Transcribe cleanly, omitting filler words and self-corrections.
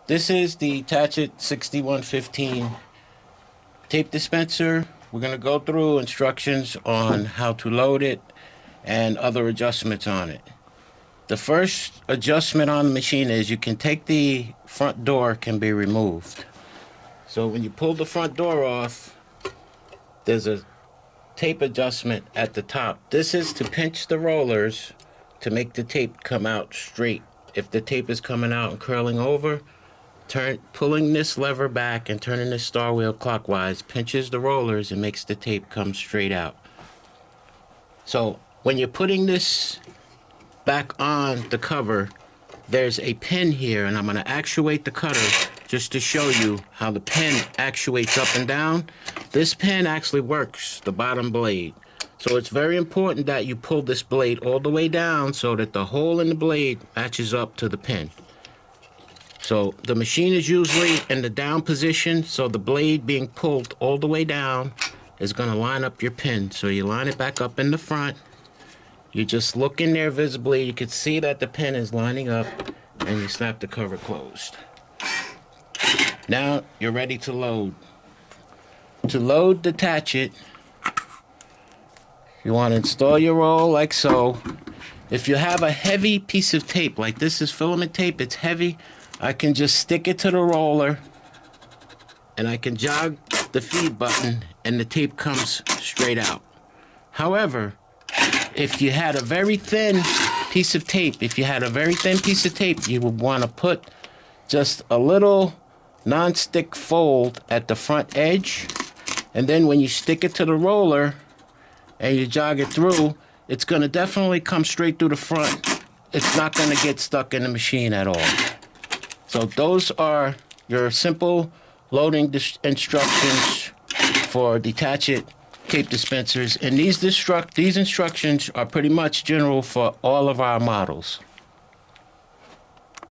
This is the Tach-It 6115 tape dispenser. We're going to go through instructions on how to load it and other adjustments on it. The first adjustment on the machine is you can take the front door can be removed. So when you pull the front door off, there's a tape adjustment at the top. This is to pinch the rollers to make the tape come out straight. If the tape is coming out and curling over, pulling this lever back and turning this star wheel clockwise pinches the rollers and makes the tape come straight out. So when you're putting this back on the cover, there's a pin here, and I'm going to actuate the cutter just to show you how the pin actuates up and down. This pin actually works the bottom blade. So it's very important that you pull this blade all the way down so that the hole in the blade matches up to the pin. So the machine is usually in the down position, so the blade being pulled all the way down is going to line up your pin. So you line it back up in the front. You just look in there visibly. You can see that the pin is lining up, and you snap the cover closed. Now you're ready to load. To load the Tach-It, you want to install your roll like so. If you have a heavy piece of tape, like this is filament tape, it's heavy, I can just stick it to the roller, and I can jog the feed button, and the tape comes straight out. However, if you had a very thin piece of tape, you would want to put just a little non-stick fold at the front edge, and then when you stick it to the roller and you jog it through, it's going to definitely come straight through the front. It's not going to get stuck in the machine at all. So those are your simple loading instructions for the Tach-It tape dispensers, and these instructions are pretty much general for all of our models.